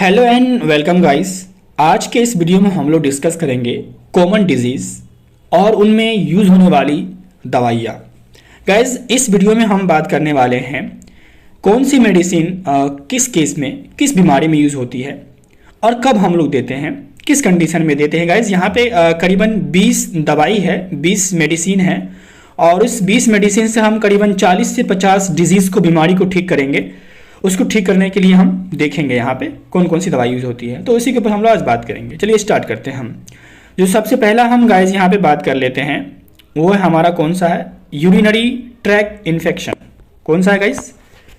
Hello and welcome guys. आज के इस वीडियो में हम लोग डिस्कस करेंगे कॉमन डिजीज़ और उनमें यूज़ होने वाली दवाइयाँ। गाइस, इस वीडियो में हम बात करने वाले हैं कौन सी मेडिसिन किस केस में किस बीमारी में यूज़ होती है और कब हम लोग देते हैं, किस कंडीशन में देते हैं। गाइस, यहाँ पे करीबन 20 दवाई है, 20 मेडिसिन है और इस 20 मेडिसिन से हम करीबन 40 से 50 डिजीज़ को, बीमारी को ठीक करेंगे। उसको ठीक करने के लिए हम देखेंगे यहाँ पे कौन कौन सी दवाई यूज़ होती है, तो उसी के ऊपर हम लोग आज बात करेंगे। चलिए स्टार्ट करते हैं हम। जो सबसे पहला हम गाइस यहाँ पे बात कर लेते हैं वो है हमारा कौन सा है, यूरिनरी ट्रैक इन्फेक्शन। कौन सा है गाइस?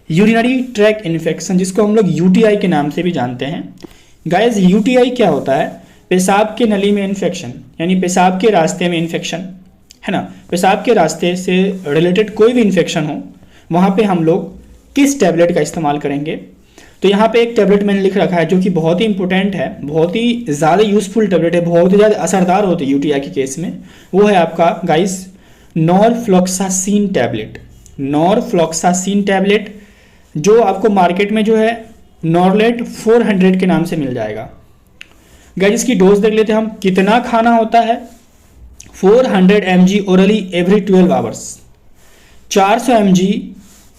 यूरिनरी ट्रैक इन्फेक्शन, जिसको हम लोग यूटीआई के नाम से भी जानते हैं। गाइस, यूटीआई क्या होता है? पेशाब के नली में इन्फेक्शन, यानी पेशाब के रास्ते में इन्फेक्शन, है ना। पेशाब के रास्ते से रिलेटेड कोई भी इन्फेक्शन हो, वहाँ पे हम लोग किस टैबलेट का इस्तेमाल करेंगे। तो यहाँ पे एक टैबलेट मैंने लिख रखा है जो कि बहुत ही इंपॉर्टेंट है, बहुत ही ज़्यादा यूजफुल टैबलेट है, बहुत ही ज़्यादा असरदार होती है यूटीआई के केस में। वो है आपका guys norfloxacin tablet. Norfloxacin tablet जो आपको मार्केट में जो है नॉरलेट 400 के नाम से मिल जाएगा। गाइस, इसकी डोज देख लेते हैं हम, कितना खाना होता है। 400 mg orally every 12 hours. 400 mg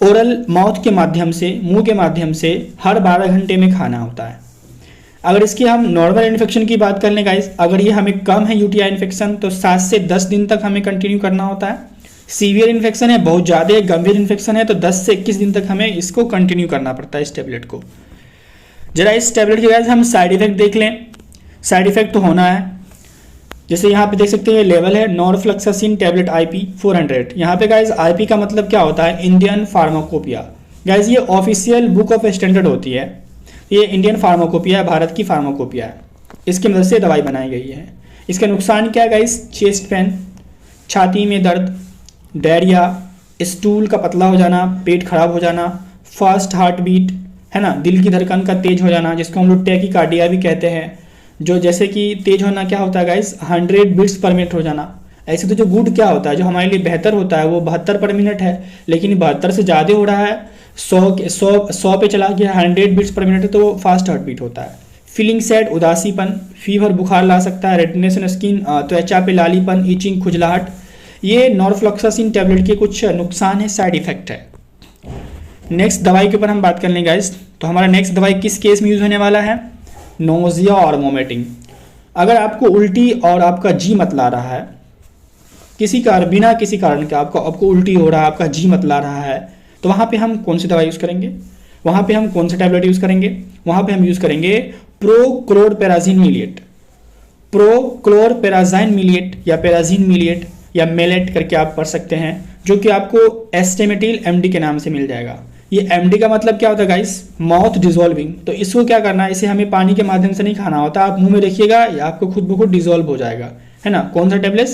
oral mouth के माध्यम से, मुंह के माध्यम से हर 12 घंटे में खाना होता है। अगर इसकी हम नॉर्मल इन्फेक्शन की बात कर लें गाइस, अगर ये हमें कम है यूटीआई इन्फेक्शन, तो 7 से 10 दिन तक हमें कंटिन्यू करना होता है। सीवियर इन्फेक्शन है, बहुत ज़्यादा गंभीर इन्फेक्शन है, तो 10 से 21 दिन तक हमें इसको कंटिन्यू करना पड़ता है, इस टैबलेट को। जरा इस टैबलेट के गाइस हम साइड इफेक्ट देख लें। साइड इफेक्ट तो होना है, जैसे यहाँ पे देख सकते हैं लेवल है नॉरफ्लॉक्सासिन टैबलेट IP 400। यहाँ पे गाइज IP का मतलब क्या होता है? Indian pharmacopoeia. गाइज, ये ऑफिशियल बुक ऑफ स्टैंडर्ड होती है, ये इंडियन फार्माकोपिया, भारत की फार्माकोपिया है। इसकी मदद से दवाई बनाई गई है। इसका नुकसान क्या है गाइज? चेस्ट पेन, छाती में दर्द, डायरिया, स्टूल का पतला हो जाना, पेट खराब हो जाना, फास्ट हार्ट बीट, है ना, दिल की धड़कन का तेज हो जाना, जिसको हम लोग टैकीकार्डिया भी कहते हैं। जो जैसे कि तेज होना क्या होता है गाइस? 100 बीट्स पर मिनट हो जाना। ऐसे तो जो गुड क्या होता है, जो हमारे लिए बेहतर होता है, वो 72 पर मिनट है, लेकिन 72 से ज़्यादा हो रहा है, 100 पे चला गया, 100 बीट्स पर मिनट है, तो वो फास्ट हार्ट बीट होता है। फीलिंग सैड, उदासीपन, फीवर, बुखार ला सकता है, रेडनेस इन स्किन, त्वचा पे लालीपन, ईचिंग, खुजलाहट। ये नॉरफ्लॉक्सासिन टैबलेट के कुछ नुकसान है, साइड इफेक्ट है। नेक्स्ट दवाई के ऊपर हम बात कर लेंगे गाइस। तो हमारा नेक्स्ट दवाई किस केस में यूज़ होने वाला है? नोजिया और वोमिटिंग। अगर आपको उल्टी और आपका जी मतला रहा है, किसी कारण, बिना किसी कारण के आपको उल्टी हो रहा है, आपका जी मतला रहा है, तो वहाँ पे हम कौन सी दवाई यूज़ करेंगे? वहाँ पे हम कौन सा टैबलेट यूज़ करेंगे? वहाँ पे हम यूज़ करेंगे प्रोक्लोरपेराजिन मिलिएट। प्रोक्लोरपेराजिन मिलिएट या पेराजिन मिलिएट या मेलेट करके आप पढ़ सकते हैं, जो कि आपको एस्टेमेटिल MD के नाम से मिल जाएगा। ये MD का मतलब क्या होता है गाइस? Mouth dissolving. तो इसको क्या करना है, इसे हमें पानी के माध्यम से नहीं खाना होता, आप मुंह में रखिएगा या आपको खुद ब खुद डिजोल्व हो जाएगा, है ना। कौन सा टैबलेट?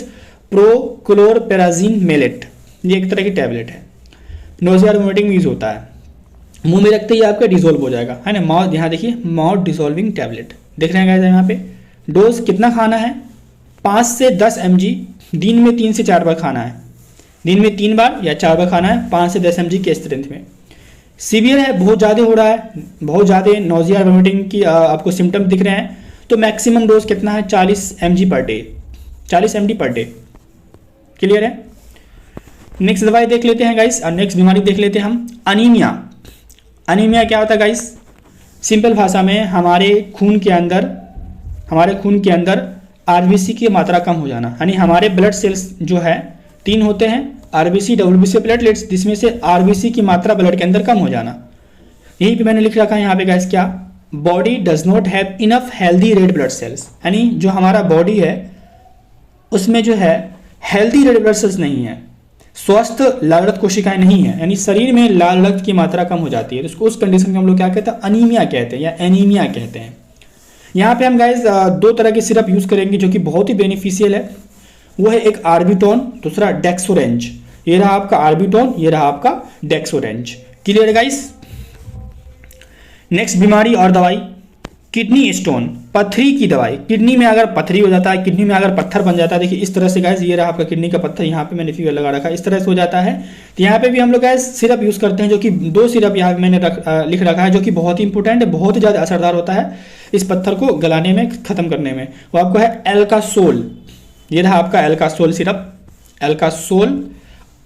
प्रोक्लोरपेराजिन मेलेट। ये एक तरह की टैबलेट है, नोजिया और वोमिटिंग में यूज होता है। मुंह में रखते ही आपका डिजोल्व हो जाएगा, है ना। माउथ, यहाँ देखिए, माउथ डिजोल्विंग टैबलेट देख रहे हैं गाइस। यहाँ पे डोज कितना खाना है? 5 से 10 mg, दिन में 3 से 4 बार खाना है। दिन में 3 बार या 4 बार खाना है, 5 से 10 mg के स्ट्रेंथ में। सीवियर है, बहुत ज़्यादा हो रहा है, बहुत ज़्यादा नोजिया वोमिटिंग की आपको सिम्टम दिख रहे हैं, तो मैक्सिमम डोज कितना है? 40 mg per day. 40 mg per day. Clear है? नेक्स्ट दवाई देख लेते हैं गाइस, और नेक्स्ट बीमारी देख लेते हैं हम, अनीमिया। अनीमिया क्या होता है गाइस? सिंपल भाषा में हमारे खून के अंदर RBC की मात्रा कम हो जाना, यानी हमारे ब्लड सेल्स जो है 3 होते हैं, RBC, WBC, प्लेटलेट्स, जिसमें से RBC की मात्रा ब्लड के अंदर कम हो जाना। यहीं पे मैंने लिख रखा है यहाँ पे गाइस, क्या? Body does not have enough healthy red blood cells, यानी जो हमारा बॉडी है उसमें जो है हेल्दी रेड ब्लड सेल्स नहीं है, स्वस्थ लाल रक्त कोशिकाएं नहीं है, यानी शरीर में लाल रक्त की मात्रा कम हो जाती है। तो उसको, उस कंडीशन को हम लोग क्या कहते हैं? अनीमिया कहते हैं या एनीमिया कहते हैं। यहाँ पे हम गाइस 2 तरह की सिरप यूज करेंगे जो कि बहुत ही बेनिफिशियल है। वो है एक आर्बिटोन, दूसरा डेक्सोरेंज। ये रहा आपका आर्बिटोन, ये रहा आपका डेक्सोरेंज। Clear guys? नेक्स्ट बीमारी और दवाई किडनी स्टोन, पथरी की दवाई, किडनी में अगर पथरी हो जाता है, किडनी में अगर पत्थर बन जाता है, देखिए इस तरह से गाइस ये रहा आपका किडनी का पत्थर, यहाँ पे मैंने फिगर लगा रखा है, इस तरह से हो जाता है। तो यहाँ पे भी हम लोग गाइस सिरप यूज़ करते हैं, जो कि 2 सिरप यहाँ मैंने लिख रखा है, जो कि बहुत ही इंपॉर्टेंट है, बहुत ही ज़्यादा असरदार होता है इस पत्थर को गलाने में, ख़त्म करने में। वो आपको है एल्कासोल, ये रहा आपका एल्कासोल सिरप, एल्कासोल।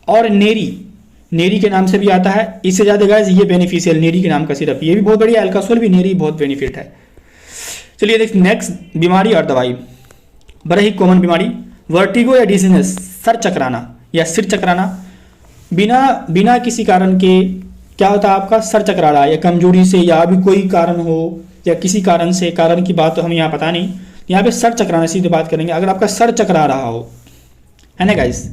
और नेरी के नाम से भी आता है, इससे ज़्यादा गाइस ये बेनिफिशियल नेरी के नाम का सिरप, ये भी बहुत बढ़िया, एल्कासोल भी, नेरी बहुत बेनिफिट है। चलिए देखिए नेक्स्ट बीमारी और दवाई, बड़ा ही कॉमन बीमारी, वर्टिगो या डिजीनेस, सर चकराना या सिर चकराना। बिना किसी कारण के क्या होता है आपका सर चकरा रहा है, या कमजोरी से, या अभी कोई कारण हो, या किसी कारण से, कारण की बात तो हमें यहाँ पता नहीं, यहाँ पे सर चकराना सीधे बात करेंगे। अगर आपका सर चकरा रहा हो, है ना गाइस,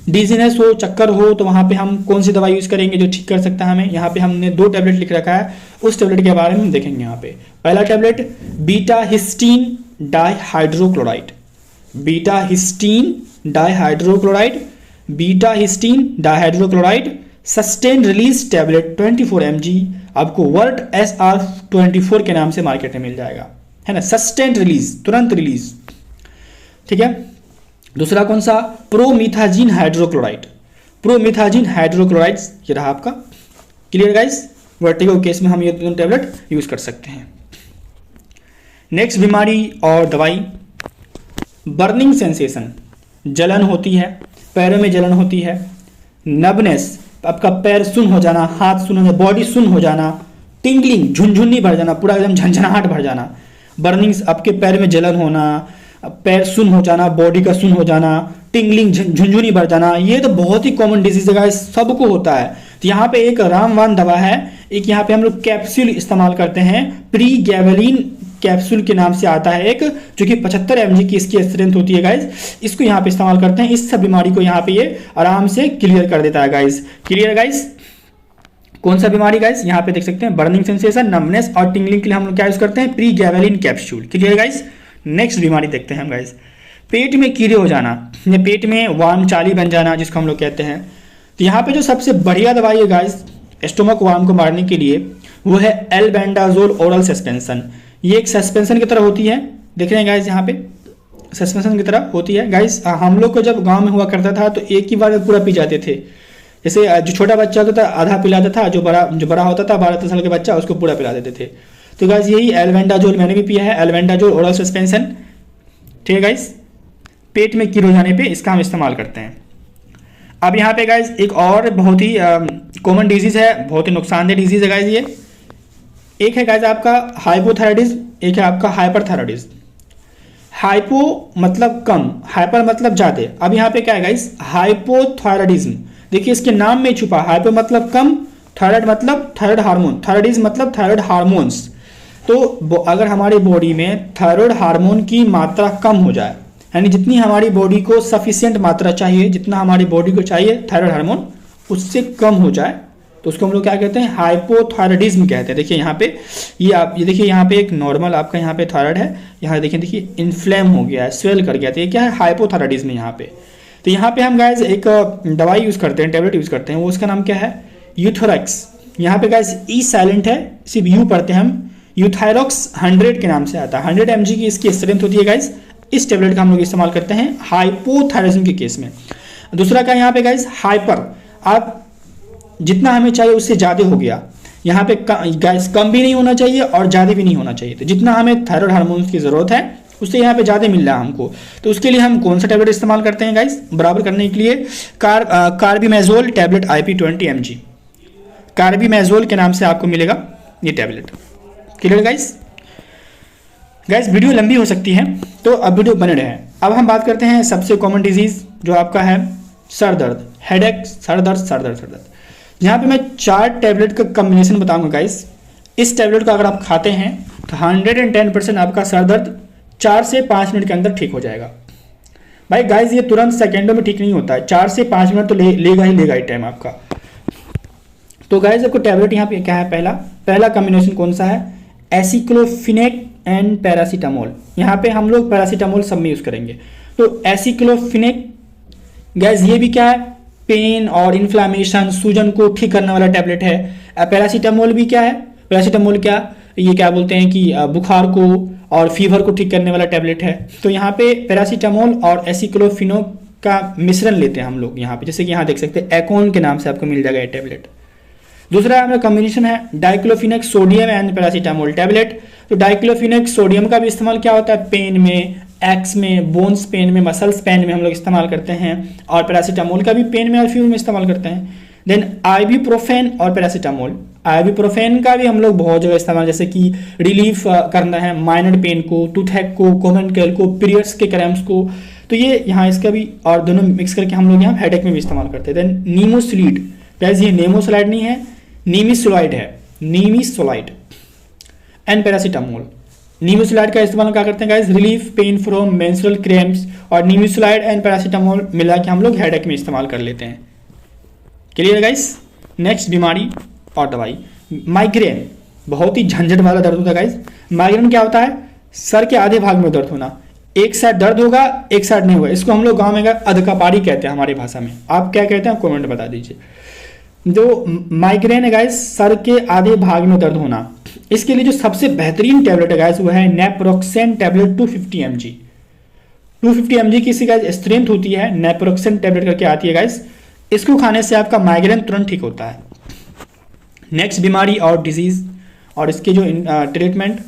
डिजीनेस हो, चक्कर हो, तो वहाँ पे हम कौन सी दवाई यूज़ करेंगे जो ठीक कर सकता है हमें। यहाँ पे हमने 2 टैबलेट लिख रखा है, उस टैबलेट के बारे में हम देखेंगे। यहाँ पे पहला tablet betahistine dihydrochloride, betahistine dihydrochloride, betahistine dihydrochloride sustain release tablet 24 mg, आपको वर्ट SR24 के नाम से मार्केट में मिल जाएगा, है ना, सस्टेन रिलीज, तुरंत रिलीज, ठीक है। दूसरा कौन सा, प्रोमिथाजीन हाइड्रोक्लोराइड, प्रोमिथाजीन हाइड्रोक्लोराइड, ये रहा आपका। क्लियर गाइस, वर्टिगो केस में हम ये 2 टैबलेट यूज कर सकते हैं। नेक्स्ट बीमारी और दवाई, बर्निंग सेंसेशन, जलन होती है, पैरों में जलन होती है, नबनेस, आपका पैर सुन्न हो जाना, हाथ सुन्न हो जाना, बॉडी सुन्न हो जाना, टिंगलिंग, झुनझुनी भर जाना, पूरा एकदम झंझनाहट भर जाना, बर्निंग, आपके पैर में जलन होना, पैर सुन्न हो जाना, बॉडी का सुन्न हो जाना, टिंगलिंग, झुनझुनी भर जाना, ये तो बहुत ही कॉमन डिजीज है, सबको होता है। तो यहाँ पे एक रामबाण दवा है, एक यहाँ पे हम लोग कैप्सूल इस्तेमाल करते हैं, प्रीगैवेलिन कैप्सूल के नाम से आता है एक, जो कि 75 mg की इसकी स्ट्रेंथ होती है गाइज, इसको यहाँ पे इस्तेमाल करते हैं, इस सब बीमारी को यहाँ पे ये आराम से क्लियर कर देता है गाइज। क्लियर गाइज, कौन सा बीमारी गाइज, यहाँ पे देख सकते हैं, बर्निंग सेंसेशन, नमनेस और टिंगलिंग के लिए हम लोग क्या यूज करते हैं, प्रीगैवेलिन कैप्सूल। Clear guys. नेक्स्ट बीमारी देखते हैं हम गाइज, पेट में कीड़े हो जाना या पेट में वार्म चाली बन जाना, जिसको हम लोग कहते हैं। तो यहाँ पे जो सबसे बढ़िया दवाई है गाइज स्टोमक वार्म को मारने के लिए, वो है एल्बेंडाजोल ओरल सस्पेंशन। ये एक सस्पेंशन की तरह होती है, देख रहे हैं गाइज, यहाँ पे सस्पेंशन की तरह होती है गाइज। हम लोग को जब गांव में हुआ करता था तो एक ही बार में पूरा पी जाते थे, जैसे जो छोटा बच्चा होता था आधा पिलाता था, जो बड़ा होता था 12 साल के बच्चा उसको पूरा पिला देते थे। तो गाइज यही एल्बेंडाजोल मैंने भी पिया है, एल्बेंडाजोल ओरल सस्पेंशन, ठीक है गाइज। पेट में कीड़े हो जाने पे इसका हम इस्तेमाल करते हैं। अब यहाँ पे गाइज एक और बहुत ही कॉमन डिजीज है, बहुत ही नुकसानदेह डिजीज है गाइज। ये एक है गाइज आपका हाइपोथायराइडिज्म, एक है आपका हाइपरथायराइडिज्म। हाइपो मतलब कम, हाइपर मतलब ज्यादा। अब यहाँ पे क्या है गाइज, हाइपोथायराइडिज्म, देखिए इसके नाम में छुपा, हाइपो मतलब कम, थायराइड मतलब थायराइड हार्मोन, थायराइडिज्म मतलब थायराइड हार्मोन्स। तो अगर हमारी बॉडी में थायराइड हार्मोन की मात्रा कम हो जाए, यानी जितनी हमारी बॉडी को सफिशिएंट मात्रा चाहिए, जितना हमारी बॉडी को चाहिए थायराइड हार्मोन, उससे कम हो जाए, तो उसको हम लोग क्या कहते हैं, हाइपोथायराइडिज्म कहते हैं। देखिए यहाँ पे ये देखिए यहाँ पे एक नॉर्मल आपका यहाँ पे थायराइड है, यहाँ देखिए इन्फ्लेम हो गया है, स्वेल कर गया, तो ये क्या है, हाइपोथायराइडिज्म यहाँ पे। तो यहाँ पे हम गाइज एक दवाई यूज करते हैं, टेबलेट यूज करते हैं, वो उसका नाम क्या है, यूथोरैक्स। यहाँ पे गाइज ई साइलेंट है, सिर्फ यू पढ़ते हैं हम, यूथायरॉक्स 100 के नाम से आता है, 100 mg की इसकी स्ट्रेंथ होती है गाइज। इस टेबलेट का हम लोग इस्तेमाल करते हैं हाइपोथायराइडिज्म के केस में। दूसरा क्या यहाँ पे गाइज, हाइपर, आप जितना हमें चाहिए उससे ज़्यादा हो गया, यहाँ पे गाइज कम भी नहीं होना चाहिए और ज़्यादा भी नहीं होना चाहिए। तो जितना हमें थायराइड हार्मोन्स की ज़रूरत है उससे यहाँ पे ज़्यादा मिल रहा है हमको, तो उसके लिए हम कौन सा टेबलेट इस्तेमाल करते हैं गाइज, बराबर करने के लिए कार्बिमेजोल टैबलेट IP20 mg, कार्बिमेजोल के नाम से आपको मिलेगा ये tablet. Clear guys. Guys video लंबी हो सकती है तो अब वीडियो बने रहे। अब हम बात करते हैं सबसे कॉमन डिजीज जो आपका है सर दर्द, हेडेक, सर दर्द। यहाँ पे मैं 4 टैबलेट का कम्बिनेशन बताऊंगा गाइस। इस टैबलेट को अगर आप खाते हैं तो 110% आपका सर दर्द 4 से 5 मिनट के अंदर ठीक हो जाएगा। भाई गाइस ये तुरंत सेकेंडों में ठीक नहीं होता है, 4 से 5 मिनट तो लेगा ही टाइम आपका। तो गाइस आपको टैबलेट यहाँ पे क्या है, पहला कम्बिनेशन कौन सा है, एसिक्लोफिनेक एंड पैरासीटामोल। यहाँ पे हम लोग पैरासीटामोल सब में यूज करेंगे। तो एसिक्लोफिनेक गाइस ये भी क्या है, पेन और इन्फ्लामेशन, सूजन को ठीक करने वाला टैबलेट है। पैरासीटामोल भी क्या है, पैरासीटामोल क्या, ये क्या बोलते हैं कि बुखार को और फीवर को ठीक करने वाला टैबलेट है। तो यहाँ पे पैरासीटामोल और एसिक्लोफिनो का मिश्रण लेते हैं हम लोग यहाँ पे, जैसे कि यहाँ देख सकते हैं एकॉन के नाम से आपको मिल जाएगा ये टैबलेट। दूसरा हमारा कॉम्बिनेशन है diclofenac sodium and paracetamol tablet. तो डाइक्लोफिनेक सोडियम का भी इस्तेमाल क्या होता है, पेन में, एक्स में, बोन्स पेन में, मसल्स पेन में हम लोग इस्तेमाल करते हैं, और पैरासीटामोल का भी पेन में और फीवर में इस्तेमाल करते हैं। देन आइबुप्रोफेन और पैरासीटामोल, आइबुप्रोफेन का भी हम लोग बहुत जगह इस्तेमाल, जैसे कि रिलीफ करना है माइनर पेन को, टूथेक को, कॉमन कोल्ड को, पीरियड्स के क्रैम्प्स को, तो ये यहाँ इसका भी, और दोनों मिक्स करके हम लोग यहाँ हेडेक में भी इस्तेमाल करते हैं। देन नीमोसिलीड, गाइस ये नेमोसोलाइड नहीं है, नीमिसोलाइड है, नीमिसोलाइड एंड पैरासीटामोल। नीमिसोलाइड का इस्तेमाल क्या करते हैं guys, relief pen from menstrual cramps, और नीमिसोलाइड एंड पैरासीटामोल मिला के हम लोग हेडेक में इस्तेमाल कर लेते हैं। क्लियर है गाइस। नेक्स्ट बीमारी और दवाई, माइग्रेन, बहुत ही झंझट वाला दर्द होता है गाइस। माइग्रेन क्या होता है, सर के आधे भाग में दर्द होना, एक साइड दर्द होगा एक साइड नहीं होगा, इसको हम लोग गांव में अधकापाड़ी कहते हैं हमारी भाषा में। आप क्या कहते हैं कमेंट बता दीजिए। जो माइग्रेन है गाइस, सर के आधे भाग में दर्द होना, इसके लिए जो सबसे बेहतरीन टैबलेट है गाइस वो है नेप्रोक्सेन टैबलेट 250 mg। 250 mg की इसकी गाइस स्ट्रेंथ होती है, नेप्रोक्सेन टैबलेट करके आती है गाइस, इसको खाने से आपका माइग्रेन तुरंत ठीक होता है। नेक्स्ट बीमारी और डिजीज और इसके जो ट्रीटमेंट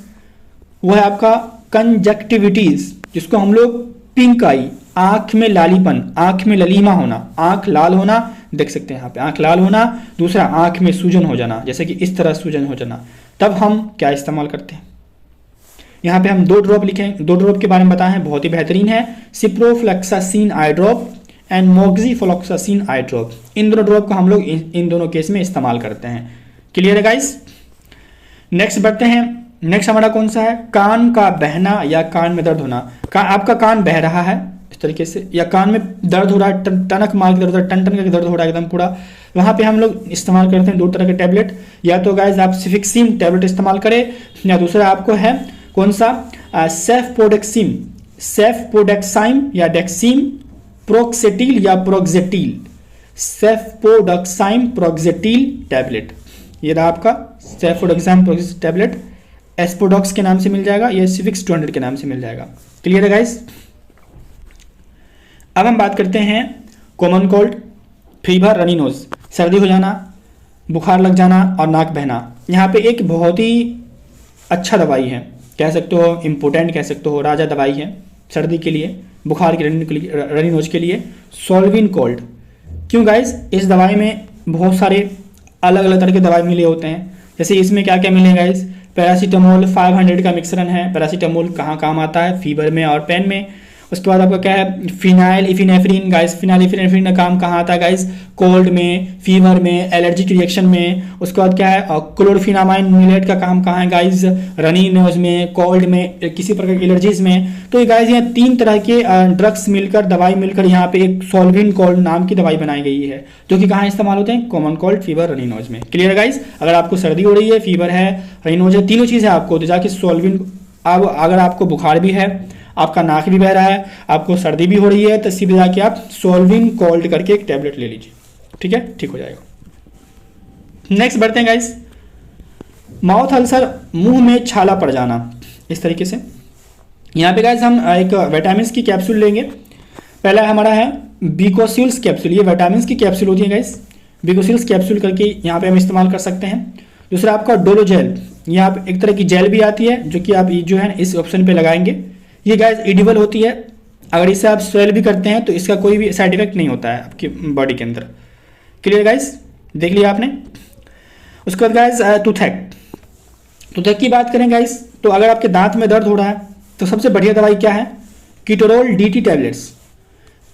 वो है आपका कंजक्टिविटीज, जिसको हम लोग पिंक आई, आंख में लालीपन, आंख में ललीमा होना, आंख लाल होना, देख सकते हैं यहाँ पे आंख लाल होना। दूसरा आंख में सूजन हो जाना, जैसे कि इस तरह सूजन हो जाना, तब हम क्या इस्तेमाल करते हैं, यहाँ पे हम 2 ड्रॉप लिखें, 2 ड्रॉप के बारे में बताएं, बहुत ही बेहतरीन है, ciprofloxacin eye drop and moxifloxacin eye drop. इन दोनों ड्रॉप को हम लोग इन दोनों केस में इस्तेमाल करते हैं। क्लियर है गाइस। नेक्स्ट बढ़ते हैं, नेक्स्ट हमारा कौन सा है, कान का बहना या कान में दर्द होना। आपका कान बह रहा है इस तरीके से, या कान में दर्द हो रहा है, टनक मार के दर्द हो रहा है, टन टन करके दर्द हो रहा है एकदम पूरा, वहाँ पे हम लोग इस्तेमाल करते हैं 2 तरह के टैबलेट, या तो गाइस आप सिफिक्सिम टैबलेट इस्तेमाल करें, या दूसरा आपको है कौन सा, सेफपोडेक्सिम, सेफपोडेक्साइम या डेक्सिम, प्रोक्सेटिल या प्रोक्सेटिल, सेफपोडेक्साइम प्रोक्सेटिल टैबलेट। ये रहा आपका सेफपोडेक्साइम प्रोक्सेटिल टैबलेट, एस्पोडॉक्स के नाम से मिल जाएगा, या सिफिक्स 200 के नाम से मिल जाएगा। क्लियर है गाइस। अब हम बात करते हैं common cold, fever, runny nose, सर्दी हो जाना, बुखार लग जाना और नाक बहना। यहाँ पे एक बहुत ही अच्छा दवाई है, कह सकते हो इम्पोर्टेंट कह सकते हो, राजा दवाई है सर्दी के लिए, बुखार के रनी नोज के लिए, सोल्विन कोल्ड। क्यों गाइस, इस दवाई में बहुत सारे अलग अलग तरह के दवाई मिले होते हैं। जैसे इसमें क्या क्या मिलेगा गाइस, पैरासीटामोल 500 का मिक्सरन है। पैरासीटामोल कहाँ काम आता है, फीवर में और पेन में। उसके बाद आपका क्या है, फिनाइल इफिनेफ्रिन गाइस, फिनाइल इफिनेफ्रिन का काम कहाँ आता है गाइस, कोल्ड में, फीवर में, एलर्जिक रिएक्शन में। उसके बाद क्या है, क्लोरफिनामाइन मिलेट का काम कहाँ है गाइस, रनी नोज में, कोल्ड में, किसी प्रकार की एलर्जीज में। तो ये गाइस यहाँ 3 तरह के ड्रग्स मिलकर, दवाई मिलकर यहाँ पे एक सोल्विन कोल्ड नाम की दवाई बनाई गई है, जो कि कहाँ इस्तेमाल होते हैं, common cold, fever, runny nose में। क्लियर है गाइस। अगर आपको सर्दी हो रही है, फीवर है, रनी नोज है, तीनों चीज़ें आपको तो जाके सोल्विन, अब अगर आपको बुखार भी है, आपका नाक भी बह रहा है, आपको सर्दी भी हो रही है, तो सीधे जाके आप सोल्विन कोल्ड करके एक टैबलेट ले लीजिए, ठीक है, ठीक हो जाएगा। नेक्स्ट बढ़ते हैं गाइस, माउथ अल्सर, मुंह में छाला पड़ जाना, इस तरीके से। यहाँ पे गाइस हम एक विटामिन की कैप्सूल लेंगे। पहला हमारा है बिकोसिल्स कैप्सूल, ये विटामिन की कैप्सूल होती है गाइस, बिकोसिल्स कैप्सूल करके यहाँ पे हम इस्तेमाल कर सकते हैं। दूसरा आपका डोलो जेल, यहाँ पे एक तरह की जेल भी आती है, जो कि आप जो है इस ऑप्शन पे लगाएंगे। ये गैस एडिबल होती है, अगर इसे आप स्वेल भी करते हैं तो इसका कोई भी साइड इफेक्ट नहीं होता है आपकी बॉडी के अंदर। क्लियर गाइस, देख लिया आपने। उसके बाद गाइस टूथेक की बात करें गाइस, तो अगर आपके दांत में दर्द हो रहा है तो सबसे बढ़िया दवाई क्या है, कीटोरोल DT टैबलेट्स।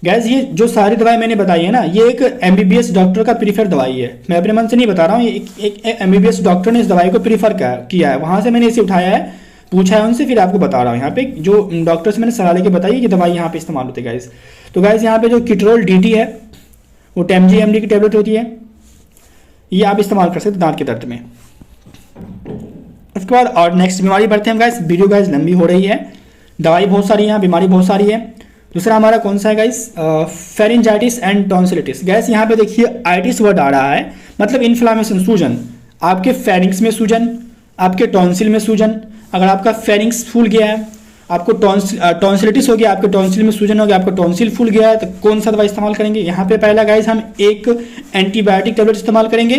गैस ये जो सारी दवाई मैंने बताई है ना, ये एक MBBS डॉक्टर का प्रीफर दवाई है, मैं अपने मन से नहीं बता रहा हूँ, एक MBBS डॉक्टर ने इस दवाई को प्रीफर किया है, वहाँ से मैंने इसे उठाया है, पूछा है उनसे, फिर आपको बता रहा हूँ। यहाँ पे जो डॉक्टर से मैंने सलाह लेके बताई कि दवाई यहाँ पे इस्तेमाल होती है गाइस। तो गाइस यहाँ पे जो कीटोरोल DT है वो 10 mg की टैबलेट होती है, ये आप इस्तेमाल कर सकते हैं दांत के दर्द में। उसके बाद और नेक्स्ट बीमारी बढ़ते हैं गाइस, वीडियो गाइस लंबी हो रही है, दवाई बहुत सारी है, बीमारी बहुत सारी है। दूसरा हमारा कौन सा है guys, pharyngitis and tonsillitis. Gas यहाँ पे देखिए आइटिस वर्ड आ रहा है, मतलब इन्फ्लामेशन, सूजन, आपके फेरिंग्स में सूजन, आपके टॉन्सिल में सूजन, अगर आपका फेरिंग्स फूल गया है, आपको टॉन्सिलिटिस हो गया, आपके टॉन्सिल में सूजन हो गया, आपका टॉन्सिल फूल गया है, तो कौन सा दवा इस्तेमाल करेंगे? यहाँ पे पहला गाइस हम एक एंटीबायोटिक टेबलेट इस्तेमाल करेंगे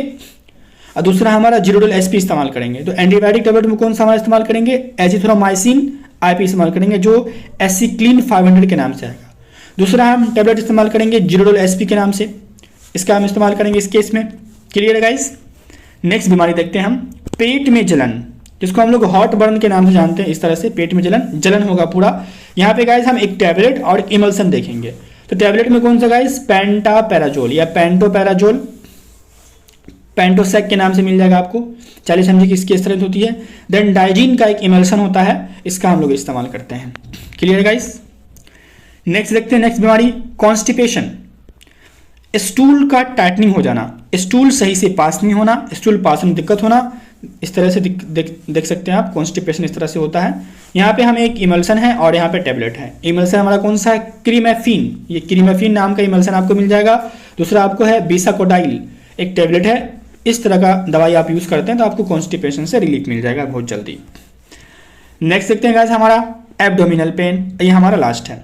और दूसरा हमारा जीरोडोल एसपी इस्तेमाल करेंगे। तो एंटीबायोटिक टेबलेट में कौन सा हमारा इस्तेमाल करेंगे? एजिथ्रोमाइसिन आईपी इस्तेमाल करेंगे, जो एसिक्लिन 500 के नाम से आएगा। दूसरा हम टेबलेट इस्तेमाल करेंगे जीरोडोल एसपी के नाम से, इसका हम इस्तेमाल करेंगे इस केस में। क्लियर है गाइस? नेक्स्ट बीमारी देखते हैं हम, पेट में जलन, जिसको हम लोग हॉट बर्न के नाम से जानते हैं। इस तरह से पेट में जलन होगा पूरा। यहाँ पे गाइस हम एक टैबलेट और एक इमल्सन देखेंगे। तो टैबलेट में कौन सा गाइस? पेंटापैराजोल या पेंटोपैराजोल, पेंटोसेक के नाम से मिल जाएगा आपको। 40 mg की इसकी स्ट्रेंथ होती है। देन डाइजीन का एक इमल्सन होता है, इसका हम लोग इस्तेमाल करते हैं। क्लियर है गाइस? नेक्स्ट देखते हैं, नेक्स्ट बीमारी कॉन्स्टिपेशन, स्टूल का टाइटनिंग हो जाना, स्टूल सही से पास नहीं होना, स्टूल पास में दिक्कत होना, इस तरह से देख सकते हैं आप। कॉन्स्टिपेशन इस तरह से होता है। यहाँ पे हमें एक इमल्सन है और यहाँ पे टेबलेट है। इमल्सन हमारा कौन सा है? क्रीमेफिन, ये क्रीमेफिन नाम का इमल्सन आपको मिल जाएगा। दूसरा आपको है बिसाकोडाइल, एक टेबलेट है। इस तरह का दवाई आप यूज करते हैं तो आपको कॉन्स्टिपेशन से रिलीफ मिल जाएगा बहुत जल्दी। नेक्स्ट देखते हैं गाइस हमारा एब्डोमिनल पेन, ये हमारा लास्ट है।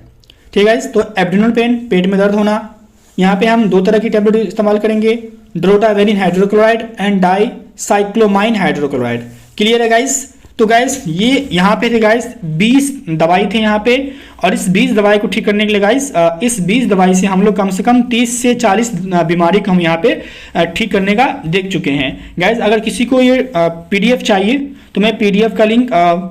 ठीक है गाइस, तो एब्डोमिनल पेन, पेट में दर्द होना, यहाँ पे हम दो तरह की टेबलेट इस्तेमाल करेंगे, drotaverine hydrochloride and dicyclomine hydrochloride. Clear है गाइस? तो गाइस ये यहाँ पे थे गाइस 20 दवाई थे यहाँ पे, और इस 20 दवाई को ठीक करने के लिए गाइस इस 20 दवाई से हम लोग कम से कम 30 से 40 बीमारी को हम यहाँ पे ठीक करने का देख चुके हैं। गाइस अगर किसी को ये पीडीएफ चाहिए तो मैं पीडीएफ का लिंक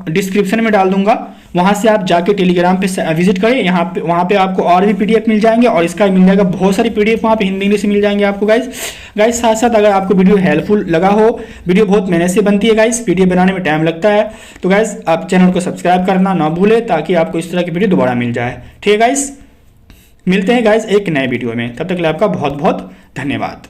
डिस्क्रिप्शन में डाल दूंगा, वहां से आप जाके टेलीग्राम पे विजिट करें। यहाँ पे वहाँ पे आपको और भी पीडीएफ मिल जाएंगे, और इसका मिल जाएगा बहुत सारी पीडीएफ वहाँ पे हिंदी इंग्लिश मिल जाएंगे आपको गाइस। साथ साथ अगर आपको वीडियो हेल्पफुल लगा हो, वीडियो बहुत मेहनत से बनती है गाइस, पीडीएफ बनाने में टाइम लगता है, तो गाइस आप चैनल को सब्सक्राइब करना ना भूलें ताकि आपको इस तरह की वीडियो दोबारा मिल जाए। ठीक है गाइस, मिलते हैं गाइस एक नए वीडियो में, तब तक के लिए आपका बहुत बहुत धन्यवाद।